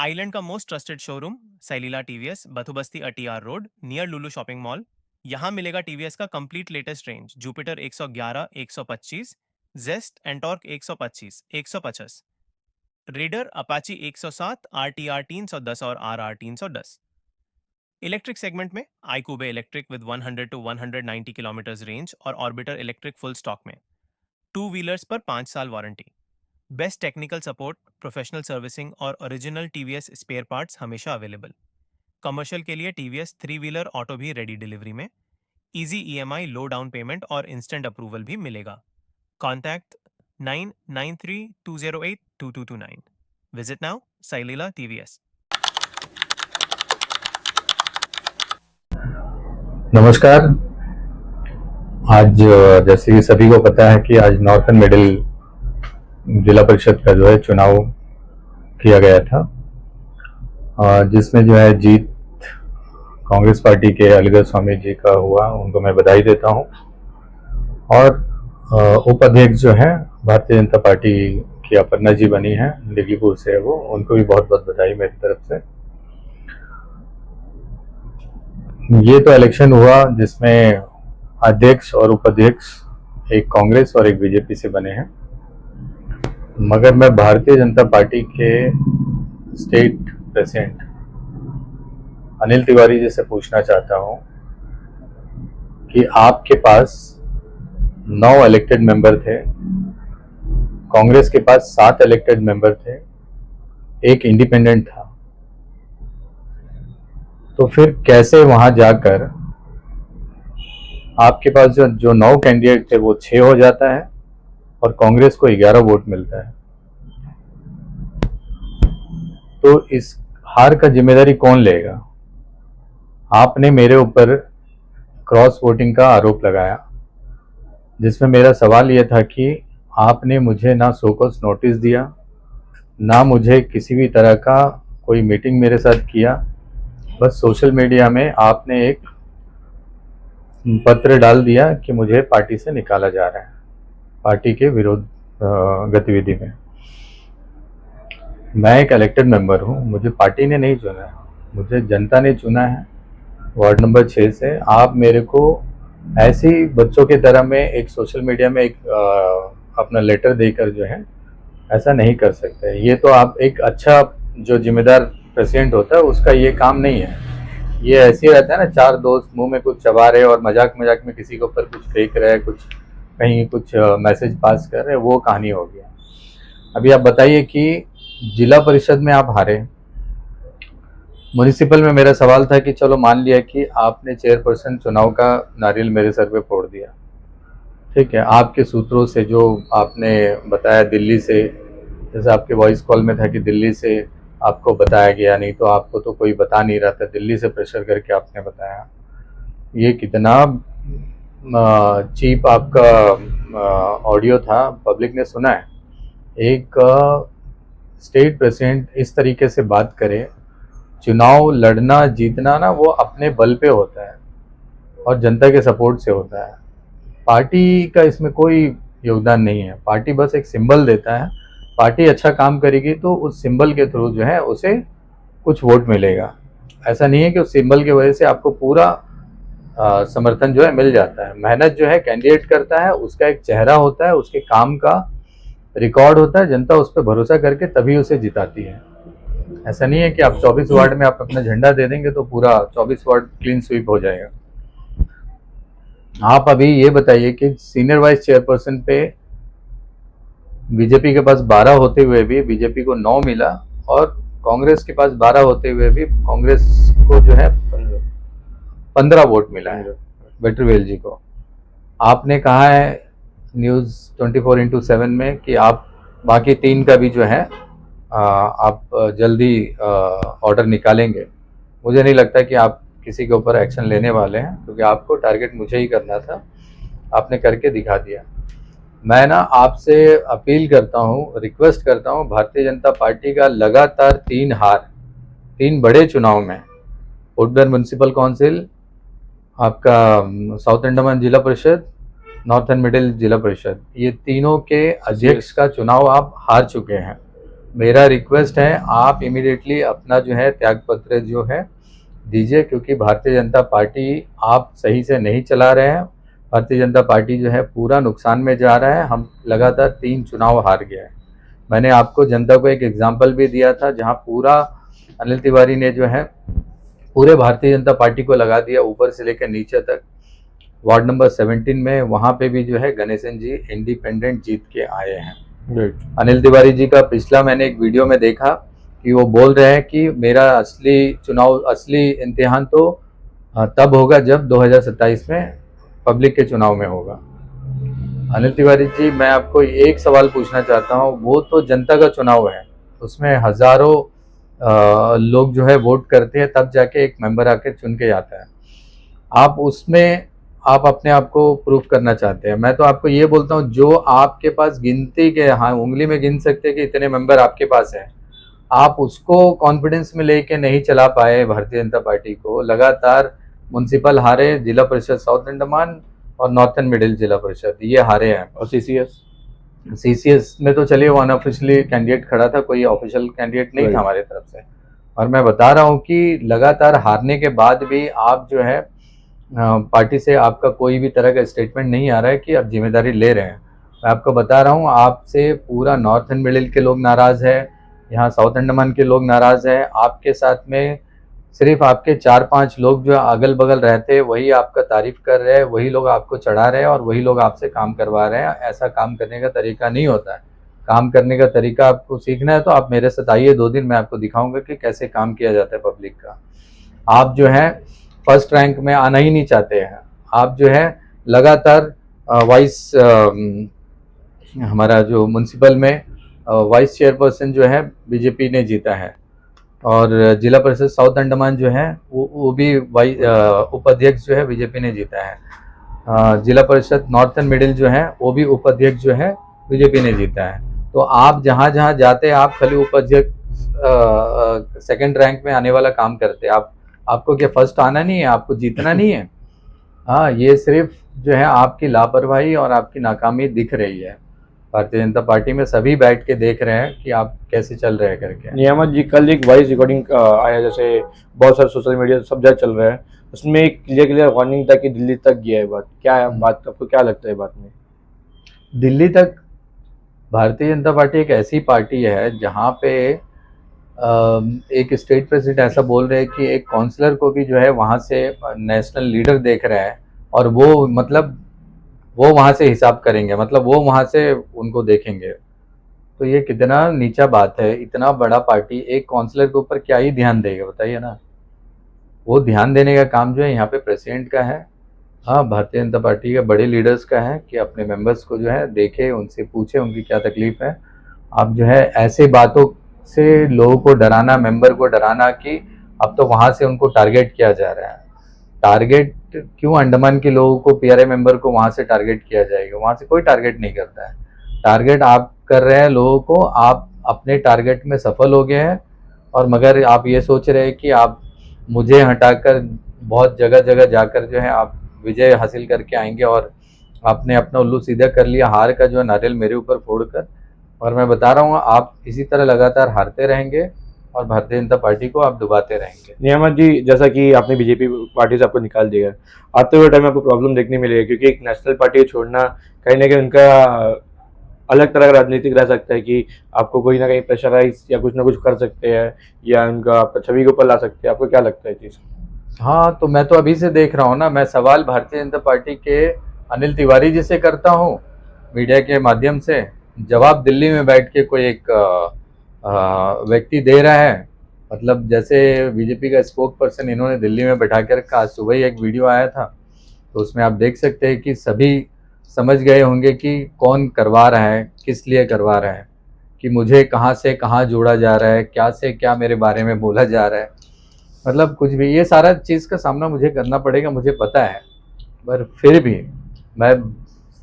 Island का most trusted showroom सैलीला टीवीएस, बथुबस्ती अटीआर road, near Lulu shopping mall. यहाँ मिलेगा टीवीएस का complete latest range, Jupiter 111, 125, Zest NTorq 125, 150, Raider Apache 107, RTR 310 और आरआर 310। इलेक्ट्रिक सेगमेंट में iQube electric with 100 to 190 kilometre range और ऑर्बिटर इलेक्ट्रिक फुल स्टॉक में। टू व्हीलर्स पर 5 साल warranty, best technical support, professional servicing और ओरिजिनल टीवीएस स्पेयर पार्ट्स हमेशा available. Commercial के लिए टीवीएस 3 व्हीलर ऑटो भी रेडी डिलीवरी में। Easy EMI, low down payment और इंस्टेंट अप्रूवल भी मिलेगा। कॉन्टैक्ट 9932082229। विजिट नाउ सैलीला टीवीएस। नमस्कार। आज जैसे कि सभी को पता है कि आज नॉर्थन मिडिल जिला परिषद का जो है चुनाव किया गया था, जिसमें जो है जीत कांग्रेस पार्टी के अलगर स्वामी जी का हुआ। उनको मैं बधाई देता हूं। और उपाध्यक्ष जो है भारतीय जनता पार्टी की अपर्णा जी बनी है, दिल्लीपुर से है वो, उनको भी बहुत बहुत बधाई मेरी तरफ से। ये तो इलेक्शन हुआ जिसमें अध्यक्ष और उपाध्यक्ष एक कांग्रेस और एक बीजेपी से बने हैं, मगर मैं भारतीय जनता पार्टी के स्टेट प्रेसिडेंट अनिल तिवारी जी से पूछना चाहता हूं कि आपके पास 9 इलेक्टेड मेंबर थे, कांग्रेस के पास 7 इलेक्टेड मेंबर थे, एक इंडिपेंडेंट था, तो फिर कैसे वहां जाकर आपके पास जो 9 कैंडिडेट थे वो 6 हो जाता है और कांग्रेस को 11 वोट मिलता है? तो इस हार का जिम्मेदारी कौन लेगा? आपने मेरे ऊपर क्रॉस वोटिंग का आरोप लगाया, जिसमें मेरा सवाल यह था कि आपने मुझे ना शोकॉज नोटिस दिया, ना मुझे किसी भी तरह का कोई मीटिंग मेरे साथ किया। बस सोशल मीडिया में आपने एक पत्र डाल दिया कि मुझे पार्टी से निकाला जा रहा है, पार्टी के विरोध गतिविधि में। मैं एक इलेक्टेड मेंबर हूं, मुझे पार्टी ने नहीं चुना है, मुझे जनता ने चुना है वार्ड नंबर 6 से। आप मेरे को ऐसे ही बच्चों की तरह में एक सोशल मीडिया में एक अपना लेटर देकर जो है ऐसा नहीं कर सकते। ये तो आप एक अच्छा जो जिम्मेदार प्रेसिडेंट होता है उसका ये काम नहीं है। ये ऐसे ही रहता है ना, 4 दोस्त मुंह में कुछ चबा रहे और मजाक मजाक में किसी के ऊपर कुछ फेंक रहे, कुछ कहीं कुछ मैसेज पास कर रहे, वो कहानी हो गया। अभी आप बताइए कि जिला परिषद में आप हारे, म्युनिसिपल में मेरा सवाल था कि चलो मान लिया कि आपने चेयरपर्सन चुनाव का नारियल मेरे सर पे फोड़ दिया, ठीक है, आपके सूत्रों से जो आपने बताया दिल्ली से, जैसे आपके वॉइस कॉल में था कि दिल्ली से आपको बताया गया, नहीं तो आपको तो कोई बता नहीं रहा था, दिल्ली से प्रेशर करके आपने बताया। ये कितना चीप आपका ऑडियो था, पब्लिक ने सुना है। एक स्टेट प्रेसिडेंट इस तरीके से बात करे। चुनाव लड़ना जीतना ना वो अपने बल पे होता है और जनता के सपोर्ट से होता है। पार्टी का इसमें कोई योगदान नहीं है, पार्टी बस एक सिंबल देता है। पार्टी अच्छा काम करेगी तो उस सिंबल के थ्रू जो है उसे कुछ वोट मिलेगा। ऐसा नहीं है कि उस सिंबल की वजह से आपको पूरा समर्थन जो है मिल जाता है। मेहनत जो है कैंडिडेट करता है, उसका एक चेहरा होता है, उसके काम का रिकॉर्ड होता है, जनता उस पर भरोसा करके तभी उसे जिताती है। ऐसा नहीं है कि आप 24 वार्ड में आप अपना झंडा दे देंगे तो पूरा 24 वार्ड क्लीन स्वीप हो जाएगा। आप अभी ये बताइए कि सीनियर वाइस चेयरपर्सन पे बीजेपी के पास 12 होते हुए भी बीजेपी को 9 मिला और कांग्रेस के पास 12 होते हुए भी कांग्रेस को जो है 15 वोट मिला है वेटरवेल जी को। आपने कहा है न्यूज़ 24/7 में कि आप बाकी 3 का भी जो है आप जल्दी ऑर्डर निकालेंगे। मुझे नहीं लगता कि आप किसी के ऊपर एक्शन लेने वाले हैं, क्योंकि आपको टारगेट मुझे ही करना था, आपने करके दिखा दिया। मैं ना आपसे अपील करता हूँ, रिक्वेस्ट करता हूँ, भारतीय जनता पार्टी का लगातार 3 हार 3 बड़े चुनाव में, उडुपी म्यूनसिपल काउंसिल, आपका साउथ अंडमान जिला परिषद, नॉर्थन मिडिल जिला परिषद, ये तीनों के अध्यक्ष का चुनाव आप हार चुके हैं। मेरा रिक्वेस्ट है आप इमीडिएटली अपना जो है त्यागपत्र जो है दीजिए, क्योंकि भारतीय जनता पार्टी आप सही से नहीं चला रहे हैं। भारतीय जनता पार्टी जो है पूरा नुकसान में जा रहा है। हम लगातार 3 चुनाव हार गए हैं। मैंने आपको जनता को एक एग्जाम्पल भी दिया था, जहां पूरा अनिल तिवारी ने जो है पूरे भारतीय जनता पार्टी को लगा दिया ऊपर से लेकर नीचे तक। वार्ड नंबर 17 में वहां पे भी जो है गणेशन जी इंडिपेंडेंट जीत के आए हैं। अनिल तिवारी जी का पिछला मैंने एक वीडियो में देखा कि वो बोल रहे हैं कि मेरा असली इम्तिहान तो तब होगा जब 2027 में पब्लिक के चुनाव में होगा। अनिल तिवारी जी, मैं आपको एक सवाल पूछना चाहता हूँ, वो तो जनता का चुनाव है, उसमें हजारों लोग जो है वोट करते हैं, तब जाके एक मेंबर आके चुन के जाता है। आप उसमें आप अपने आप को प्रूफ करना चाहते हैं। मैं तो आपको ये बोलता हूँ, जो आपके पास गिनती के, हाँ, उंगली में गिन सकते हैं कि इतने मेंबर आपके पास है, आप उसको कॉन्फिडेंस में लेके नहीं चला पाए भारतीय जनता पार्टी को। लगातार म्युनिसिपल हारे, जिला परिषद साउथ अंडमान और नॉर्थन मिडिल जिला परिषद ये हारे हैं। और सीसीएस में तो चलिए वो अनऑफिशियली कैंडिडेट खड़ा था, कोई ऑफिशियल कैंडिडेट नहीं था हमारे तरफ से। और मैं बता रहा हूँ कि लगातार हारने के बाद भी आप जो है पार्टी से आपका कोई भी तरह का स्टेटमेंट नहीं आ रहा है कि आप जिम्मेदारी ले रहे हैं। मैं आपको बता रहा हूँ, आपसे पूरा नॉर्थन मिडिल के लोग नाराज़ है, यहाँ साउथ अंडमान के लोग नाराज़ है। आपके साथ में सिर्फ आपके 4-5 लोग जो अगल बगल रहते हैं वही आपका तारीफ कर रहे हैं, वही लोग आपको चढ़ा रहे हैं और वही लोग आपसे काम करवा रहे हैं। ऐसा काम करने का तरीका नहीं होता है। काम करने का तरीका आपको सीखना है तो आप मेरे साथ आइए 2 दिन, मैं आपको दिखाऊंगा कि कैसे काम किया जाता है पब्लिक का। आप जो है फर्स्ट रैंक में आना ही नहीं चाहते हैं। आप जो है लगातार वाइस हमारा जो म्युनिसिपल में वाइस चेयरपर्सन जो है बीजेपी ने जीता है, और जिला परिषद साउथ अंडमान जो है वो भी उपाध्यक्ष जो है बीजेपी ने जीता है। जिला परिषद नॉर्थन मिडिल जो है वो भी उपाध्यक्ष जो है बीजेपी ने जीता है। तो आप जहाँ जहाँ जाते हैं आप खाली उपाध्यक्ष सेकंड रैंक में आने वाला काम करते हैं। आपको क्या फर्स्ट आना नहीं है, आपको जीतना नहीं है? हाँ, ये सिर्फ जो है आपकी लापरवाही और आपकी नाकामी दिख रही है। भारतीय जनता पार्टी में सभी बैठ के देख रहे हैं कि आप कैसे चल रहे हैं करके। नियामत जी, कल एक वॉइस रिकॉर्डिंग आया, जैसे बहुत सारे सोशल मीडिया सब जगह चल रहा है, उसमें एक क्लियर वार्निंग था कि दिल्ली तक गया है बात। क्या है बात, आपको क्या लगता है बात में? दिल्ली तक भारतीय जनता पार्टी एक ऐसी पार्टी है जहाँ पे एक स्टेट प्रेसिडेंट ऐसा बोल रहे हैं कि एक काउंसलर को भी जो है वहाँ से नेशनल लीडर देख रहा है, और वो मतलब वो वहाँ से हिसाब करेंगे, मतलब वो वहाँ से उनको देखेंगे। तो ये कितना नीचा बात है। इतना बड़ा पार्टी एक काउंसलर के ऊपर क्या ही ध्यान देगा, बताइए ना। वो ध्यान देने का काम जो है यहाँ पे प्रेसिडेंट का है, हाँ, भारतीय जनता पार्टी के बड़े लीडर्स का है कि अपने मेंबर्स को जो है देखे, उनसे पूछे उनकी क्या तकलीफ है। आप जो है ऐसे बातों से लोगों को डराना, मेंबर को डराना कि अब तो वहाँ से उनको टारगेट किया जा रहा है। टारगेट क्यों अंडमान के लोगों को, पीआरआई मेंबर को वहाँ से टारगेट किया जाएगा? वहाँ से कोई टारगेट नहीं करता है। टारगेट आप कर रहे हैं लोगों को, आप अपने टारगेट में सफल हो गए हैं, और मगर आप ये सोच रहे हैं कि आप मुझे हटाकर बहुत जगह जगह जाकर जो है आप विजय हासिल करके आएंगे, और आपने अपना उल्लू सीधा कर लिया, हार का जो नारियल मेरे ऊपर फोड़कर। और मैं बता रहा हूँ आप इसी तरह लगातार हारते रहेंगे और भारतीय जनता पार्टी को आप डुबाते रहेंगे। नियामत जी, जैसा कि आपने बीजेपी पार्टी से आपको निकाल दिया, आते हुए टाइम आपको प्रॉब्लम देखने मिलेगी, क्योंकि एक नेशनल पार्टी छोड़ना कहीं ना कहीं उनका अलग तरह का राजनीतिक रह सकता है कि आपको कोई ना कहीं प्रेशराइज या कुछ ना कुछ कर सकते हैं, या उनका आपका छवि के ऊपर ला सकते हैं। आपको क्या लगता है चीज़? हाँ, तो मैं तो अभी से देख रहा हूँ ना, मैं सवाल भारतीय जनता पार्टी के अनिल तिवारी जी से करता हूँ मीडिया के माध्यम से, जवाब दिल्ली में बैठ के कोई एक व्यक्ति दे रहा है। मतलब जैसे बीजेपी का स्पोक पर्सन इन्होंने दिल्ली में बैठा कर रखा। आज सुबह ही एक वीडियो आया था, तो उसमें आप देख सकते हैं कि सभी समझ गए होंगे कि कौन करवा रहा है, किस लिए करवा रहा है, कि मुझे कहाँ से कहाँ जोड़ा जा रहा है, क्या से क्या मेरे बारे में बोला जा रहा है। मतलब कुछ भी, ये सारा चीज़ का सामना मुझे करना पड़ेगा, मुझे पता है। पर फिर भी मैं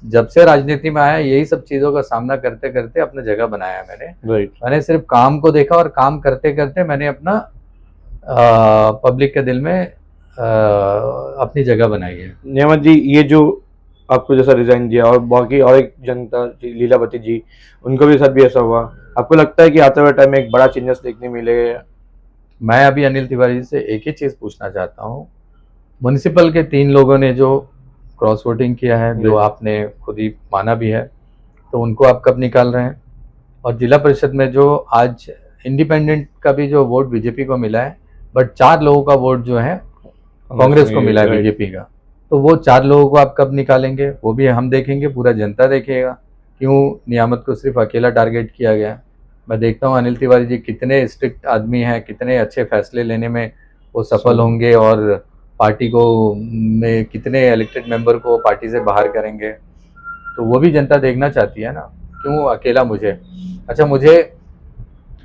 जब से राजनीति में आया यही सब चीज़ों का सामना करते करते अपना जगह बनाया मैंने सिर्फ काम को देखा, और काम करते करते मैंने अपना पब्लिक के दिल में अपनी जगह बनाई है। नियामत जी, ये जो आपको जैसा रिजाइन दिया, और बाकी और एक जनता लीलावती जी, उनको भी साथ भी ऐसा हुआ, आपको लगता है कि आते हुए टाइम में एक बड़ा चेंजेस देखने मिलेगा? मैं अभी अनिल तिवारी से एक ही चीज़ पूछना चाहता हूँ, म्युनिसिपल के 3 लोगों ने जो क्रॉस वोटिंग किया है, जो Right. आपने खुद ही माना भी है, तो उनको आप कब निकाल रहे हैं? और जिला परिषद में जो आज इंडिपेंडेंट का भी जो वोट बीजेपी को मिला है, बट 4 लोगों का वोट जो है कांग्रेस को मिला है Right. बीजेपी का, तो वो 4 लोगों को आप कब निकालेंगे? वो भी हम देखेंगे, पूरा जनता देखेगा, क्यों नियामत को सिर्फ अकेला टारगेट किया गया। मैं देखता हूँ अनिल तिवारी जी कितने स्ट्रिक्ट आदमी हैं, कितने अच्छे फैसले लेने में वो सफल होंगे, और पार्टी को में कितने इलेक्टेड मेंबर को पार्टी से बाहर करेंगे, तो वो भी जनता देखना चाहती है ना, क्यों अकेला मुझे। अच्छा, मुझे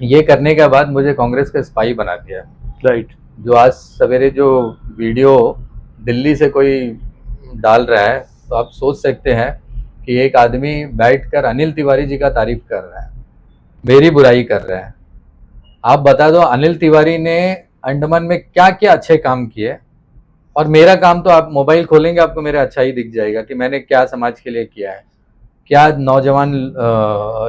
ये करने के बाद मुझे कांग्रेस का स्पाई बना दिया। राइट। जो आज सवेरे जो वीडियो दिल्ली से कोई डाल रहा है, तो आप सोच सकते हैं कि एक आदमी बैठकर अनिल तिवारी जी का तारीफ कर रहा है, मेरी बुराई कर रहा है। आप बता दो अनिल तिवारी ने अंडमान में क्या क्या अच्छे काम किए, और मेरा काम तो आप मोबाइल खोलेंगे आपको मेरा अच्छा ही दिख जाएगा कि मैंने क्या समाज के लिए किया है, क्या नौजवान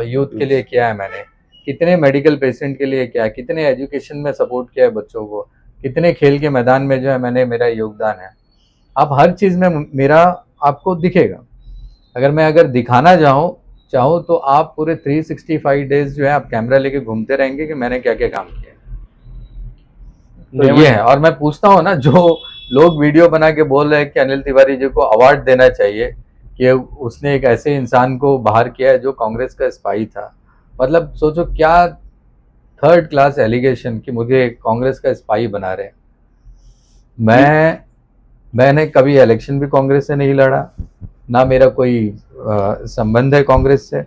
यूथ के लिए किया है, मैंने कितने मेडिकल पेशेंट के लिए किया है, कितने एजुकेशन में सपोर्ट किया है बच्चों को, कितने खेल के मैदान में जो है मैंने मेरा योगदान है। आप हर चीज़ में मेरा आपको दिखेगा। अगर दिखाना चाहूँ तो आप पूरे 365 डेज जो है आप कैमरा लेके घूमते रहेंगे कि मैंने क्या क्या काम किया। तो ये है, और मैं पूछता हूँ ना, जो लोग वीडियो बना के बोल रहे हैं कि अनिल तिवारी जी को अवार्ड देना चाहिए कि उसने एक ऐसे इंसान को बाहर किया है जो कांग्रेस का स्पाई था, मतलब सोचो क्या थर्ड क्लास एलिगेशन कि मुझे कांग्रेस का स्पाई बना रहे। मैंने कभी इलेक्शन भी कांग्रेस से नहीं लड़ा, ना मेरा कोई संबंध है कांग्रेस से।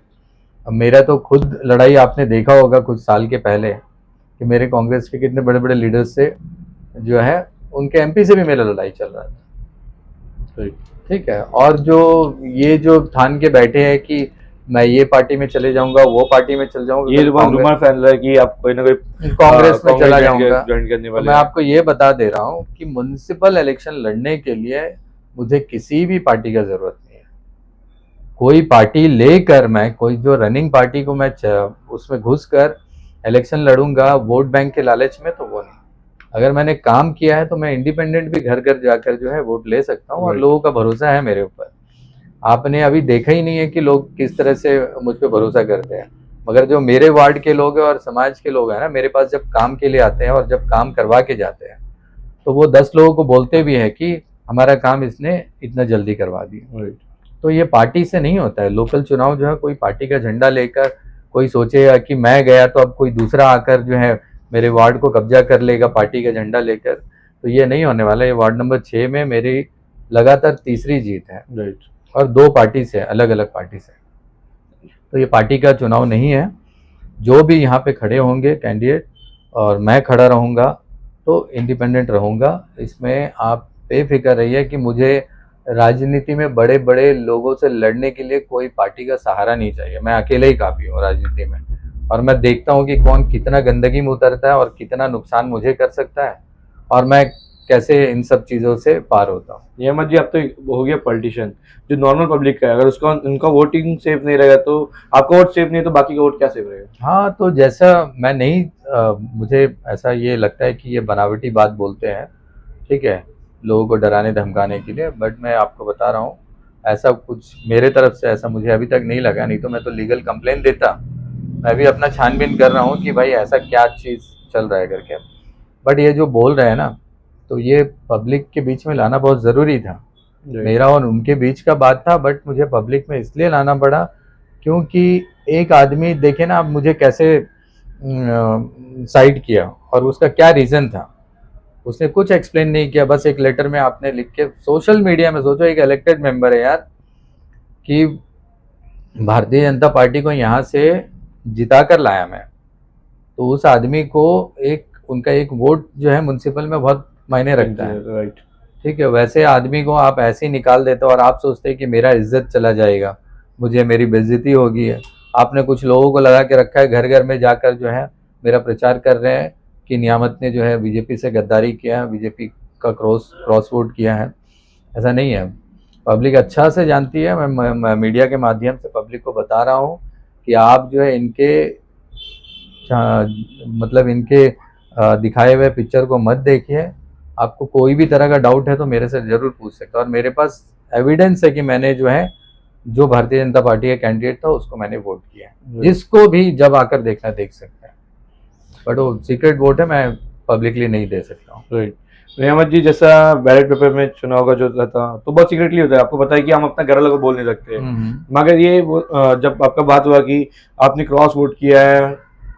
मेरा तो खुद लड़ाई आपने देखा होगा कुछ साल के पहले कि मेरे कांग्रेस के कितने बड़े बड़े लीडर्स से जो है उनके एमपी से भी मेरा लड़ाई चल रहा था। ठीक है, और जो ये जो ठान के बैठे हैं कि मैं ये पार्टी में चले जाऊंगा, वो पार्टी में चल जाऊंगा, ये रूमर फैल रहा है कि आप कोई ना कोई कांग्रेस में चला जाऊंगा, ज्वाइन करने तो वाले मैं आपको ये बता दे रहा हूँ कि म्युनिसिपल इलेक्शन लड़ने के लिए मुझे किसी भी पार्टी का जरूरत नहीं है। कोई पार्टी लेकर मैं कोई जो रनिंग पार्टी को मैं उसमें घुसकर इलेक्शन लड़ूंगा वोट बैंक के लालच में, तो वो नहीं। अगर मैंने काम किया है तो मैं इंडिपेंडेंट भी घर घर जाकर जो है वोट ले सकता हूँ, और लोगों का भरोसा है मेरे ऊपर। आपने अभी देखा ही नहीं है कि लोग किस तरह से मुझ पर भरोसा करते हैं, मगर जो मेरे वार्ड के लोग हैं और समाज के लोग हैं ना, मेरे पास जब काम के लिए आते हैं और जब काम करवा के जाते हैं, तो वो 10 लोगों को बोलते भी है कि हमारा काम इसने इतना जल्दी करवा दिया। तो ये पार्टी से नहीं होता है। लोकल चुनाव जो है कोई पार्टी का झंडा लेकर कोई सोचेगा कि मैं गया तो अब कोई दूसरा आकर जो है मेरे वार्ड को कब्जा कर लेगा पार्टी का झंडा लेकर, तो ये नहीं होने वाला। ये वार्ड नंबर 6 में मेरी लगातार तीसरी जीत है, और 2 पार्टी से, अलग अलग पार्टी से। तो ये पार्टी का चुनाव नहीं है। जो भी यहाँ पे खड़े होंगे कैंडिडेट, और मैं खड़ा रहूँगा तो इंडिपेंडेंट रहूँगा। इसमें आप बेफिक्र रहिए कि मुझे राजनीति में बड़े बड़े लोगों से लड़ने के लिए कोई पार्टी का सहारा नहीं चाहिए। मैं अकेले ही काफ़ी हूँ राजनीति में, और मैं देखता हूँ कि कौन कितना गंदगी में उतरता है और कितना नुकसान मुझे कर सकता है, और मैं कैसे इन सब चीज़ों से पार होता हूँ। नियामत जी, आप तो हो गया पॉलिटिशियन, जो नॉर्मल पब्लिक का है, अगर उसका उनका वोटिंग सेफ नहीं रहेगा तो आपका वोट सेफ नहीं है तो बाकी का वोट क्या सेफ रहेगा? हाँ, तो जैसा मैं नहीं मुझे ऐसा ये लगता है कि ये बनावटी बात बोलते हैं, ठीक है, लोगों को डराने धमकाने के लिए, बट मैं आपको बता रहा हूँ ऐसा कुछ मेरे तरफ से ऐसा मुझे अभी तक नहीं लगा, नहीं तो मैं तो लीगल कंप्लेन देता। मैं भी अपना छानबीन कर रहा हूँ कि भाई ऐसा क्या चीज़ चल रहा है करके। बट ये जो बोल रहे हैं ना, तो ये पब्लिक के बीच में लाना बहुत ज़रूरी था। मेरा और उनके बीच का बात था, बट मुझे पब्लिक में इसलिए लाना पड़ा क्योंकि एक आदमी देखे ना, आप मुझे कैसे साइड किया और उसका क्या रीज़न था। उसने कुछ एक्सप्लेन नहीं किया, बस एक लेटर में आपने लिख के सोशल मीडिया में, सोचो एक इलेक्टेड मेंबर है यार, कि भारतीय जनता पार्टी को यहाँ से जिता कर लाया मैं, तो उस आदमी को एक उनका एक वोट जो है म्युनिसिपल में बहुत मायने रखता है। राइट। ठीक है, वैसे आदमी को आप ऐसे ही निकाल देते हो और आप सोचते हैं कि मेरा इज्जत चला जाएगा, मुझे मेरी बेइज्जती होगी है। आपने कुछ लोगों को लगा के रखा है, घर घर में जाकर जो है मेरा प्रचार कर रहे हैं कि नियामत ने जो है बीजेपी से गद्दारी किया है, बीजेपी का क्रॉस वोट किया है। ऐसा नहीं है, पब्लिक अच्छा से जानती है। मैं मीडिया के माध्यम से पब्लिक को बता रहा हूँ कि आप जो है इनके मतलब इनके दिखाए हुए पिक्चर को मत देखिए। आपको कोई भी तरह का डाउट है तो मेरे से ज़रूर पूछ सकते हो, और मेरे पास एविडेंस है कि मैंने जो है जो भारतीय जनता पार्टी का कैंडिडेट था उसको मैंने वोट किया है। जिसको भी जब आकर देखना देख सकते हैं, बट वो सीक्रेट वोट है, मैं पब्लिकली नहीं दे सकता हूँ। राइट। अहमद जी, जैसा बैलेट पेपर में चुनाव का जो था तो बहुत सीक्रेटली होता है, आपको पता है कि हम अपना घर वालों को बोल नहीं सकते, मगर ये जब आपका बात हुआ कि आपने क्रॉस वोट किया है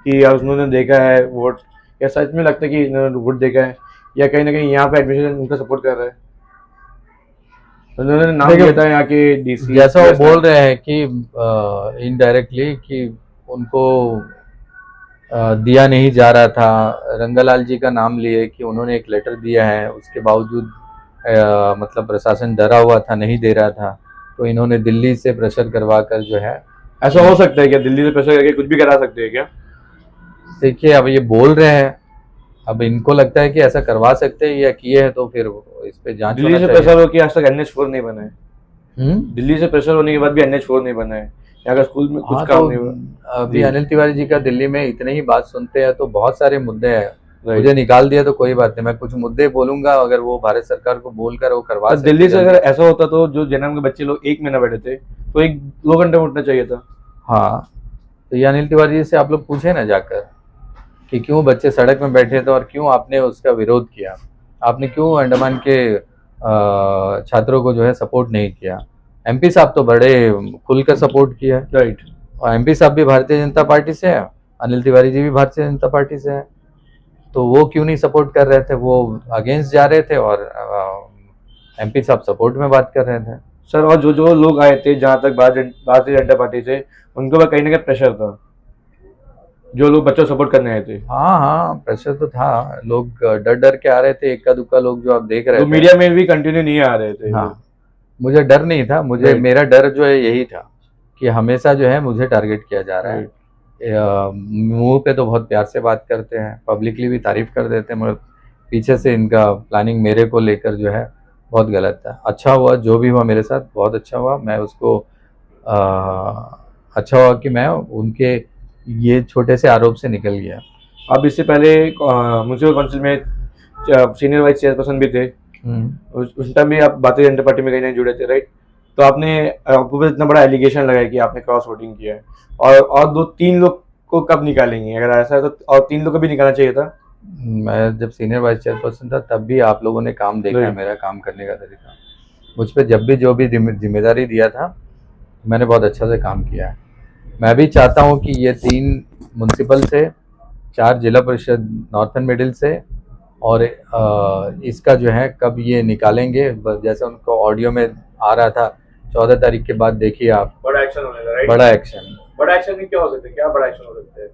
कि उन्होंने देखा है वोट, या सच में लगता है कि इन्होंने वोट देखा है, या कहीं ना कहीं यहाँ पे एडमिशन उनका सपोर्ट कर रहा है? उन्होंने नाम दिया था यहाँ के डीसी, जैसा वो बोल रहे हैं कि इनडायरेक्टली कि उनको दिया नहीं जा रहा था, रंगालाल जी का नाम लिए कि उन्होंने एक लेटर दिया है, उसके बावजूद मतलब प्रशासन डरा हुआ था, नहीं दे रहा था, तो इन्होंने दिल्ली से प्रेशर करवा कर जो है। ऐसा हो सकता है क्या, दिल्ली से प्रेशर करके कुछ भी करा सकते हैं क्या? देखिए अब ये बोल रहे हैं, अब इनको लगता है कि ऐसा करवा सकते हैं या किए हैं, तो फिर इस पे जांच दिल्ली से प्रेशर हो कि आज तक NH4 नहीं बना है। दिल्ली से प्रेशर होने के बाद भी NH4 नहीं बना है, यहाँ का स्कूल में कुछ काम नहीं हुआ। अभी अनिल तिवारी जी का दिल्ली में इतने ही बात सुनते हैं तो बहुत सारे मुद्दे हैं, मुझे निकाल दिया तो कोई बात नहीं, मैं कुछ मुद्दे बोलूंगा, अगर वो भारत सरकार को बोलकर वो करवा सकते। दिल्ली से अगर ऐसा होता तो जो जन्म के बच्चे लोग 1 महीना बैठे थे तो 1-2 घंटे में उठना चाहिए था। हाँ, तो ये अनिल तिवारी जी से आप लोग पूछे ना जाकर कि क्यों बच्चे सड़क में बैठे थे और क्यों आपने उसका विरोध किया, आपने क्यों अंडमान के छात्रों को जो है सपोर्ट नहीं किया। MP साहब तो बड़े खुलकर सपोर्ट किया। राइट। और MP साहब भी भारतीय जनता पार्टी से है, अनिल तिवारी जी भी भारतीय जनता पार्टी से है, तो वो क्यों नहीं सपोर्ट कर रहे थे, वो अगेंस्ट जा रहे थे और MP साहब सपोर्ट में बात कर रहे थे। सर, और जो जो लोग आए थे जहाँ तक भारतीय जनता पार्टी से, उनके ऊपर कहीं ना कहीं प्रेशर था, जो लोग बच्चों सपोर्ट करने आए थे। हाँ, प्रेशर तो था, लोग डर डर के आ रहे थे, इक्का दुक्का लोग जो आप देख रहे थे, तो मीडिया में भी कंटिन्यू नहीं आ रहे थे। हाँ, मुझे डर नहीं था, मुझे मेरा डर जो है यही था कि हमेशा जो है मुझे टारगेट किया जा रहा है। मुंह पे तो बहुत प्यार से बात करते हैं, पब्लिकली भी तारीफ कर देते हैं, मगर पीछे से इनका प्लानिंग मेरे को लेकर जो है बहुत गलत था। अच्छा हुआ जो भी हुआ मेरे साथ, बहुत अच्छा हुआ, मैं उसको अच्छा हुआ कि मैं उनके ये छोटे से आरोप से निकल गया। आप इससे पहले म्यूनसिपल काउंसिल में सीनियर वाइस चेयरपर्सन भी थे, उस टाइम भी आप भारतीय जनता पार्टी में कहीं नहीं जुड़े थे, राइट? तो आपको इतना बड़ा एलिगेशन लगा है कि आपने क्रॉस वोटिंग किया है, और 2-3 लोग को कब निकालेंगे? अगर ऐसा है तो और 3 लोग को भी निकालना चाहिए था। मैं जब सीनियर वाइस चेयरपर्सन था तब भी आप लोगों ने काम देखा है, मेरा काम करने का तरीका, मुझ पर जब भी जो भी जिम्मेदारी दिया था मैंने बहुत अच्छा से काम किया है। मैं भी चाहता हूं कि ये 3 म्युनिसिपल से, 4 जिला परिषद नॉर्थन मिडिल से, और इसका जो है कब ये निकालेंगे, जैसे उनको ऑडियो में आ रहा था 14 तारीख के बाद, देखिए आप बड़ा एक्शन होने लगा, राइट? बड़ा एक्शन में क्या हो सकता है, क्या बड़ा एक्शन हो सकता है?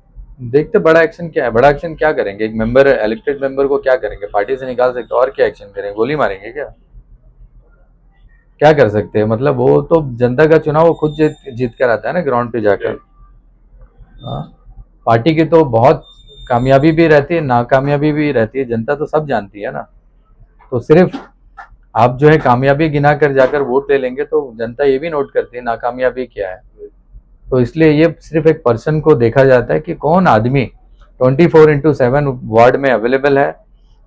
देखते बड़ा एक्शन क्या है, बड़ा एक्शन क्या करेंगे, एक मेंबर, इलेक्टेड मेंबर को क्या करेंगे, पार्टी से निकाल सकते, और क्या एक्शन करेंगे, गोली मारेंगे क्या कर सकते हैं? मतलब वो तो जनता का चुनाव वो खुद जीत कर आता है ना ग्राउंड पे जाकर। पार्टी की तो बहुत कामयाबी भी रहती है, नाकामयाबी भी रहती है, जनता तो सब जानती है ना। तो सिर्फ आप जो है कामयाबी गिना कर जाकर वोट ले लेंगे तो जनता ये भी नोट करती है नाकामयाबी क्या है। तो इसलिए ये सिर्फ एक पर्सन को देखा जाता है कि कौन आदमी 24/7 वार्ड में अवेलेबल है,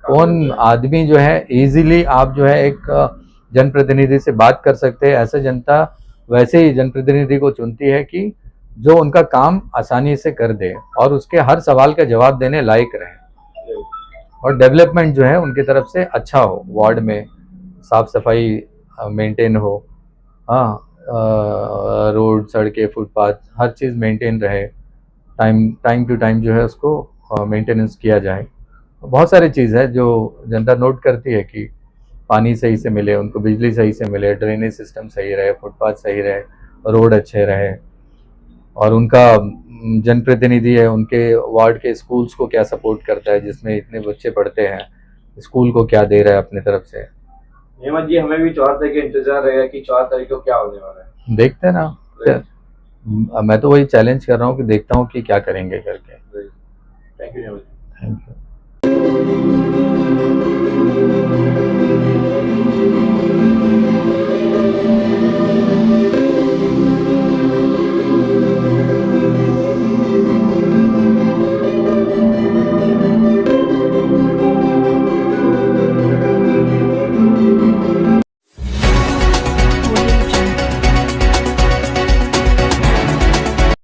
कौन आदमी जो है इजीली आप जो है एक जनप्रतिनिधि से बात कर सकते हैं। ऐसे जनता वैसे ही जनप्रतिनिधि को चुनती है कि जो उनका काम आसानी से कर दे और उसके हर सवाल का जवाब देने लायक रहे, और डेवलपमेंट जो है उनकी तरफ से अच्छा हो, वार्ड में साफ सफाई मेंटेन हो, हाँ, रोड, सड़कें, फुटपाथ, हर चीज़ मेंटेन रहे, टाइम टू टाइम जो है उसको मेंटेनेंस किया जाए। बहुत सारी चीज़ है जो जनता नोट करती है कि पानी सही से मिले उनको, बिजली सही से मिले, ड्रेनेज सिस्टम सही रहे, फुटपाथ सही रहे, रोड अच्छे रहे, और उनका जनप्रतिनिधि है उनके वार्ड के स्कूल्स को क्या सपोर्ट करता है, जिसमें इतने बच्चे पढ़ते हैं, स्कूल को क्या दे रहा है अपनी तरफ से। हेमंत जी, हमें भी 4 तारीख का इंतजार रहेगा कि 4 तारीख को क्या होने वाला है। देखते हैं ना, मैं तो वही चैलेंज कर रहा हूँ कि देखता हूँ कि क्या करेंगे करके। Thank you. Thank you.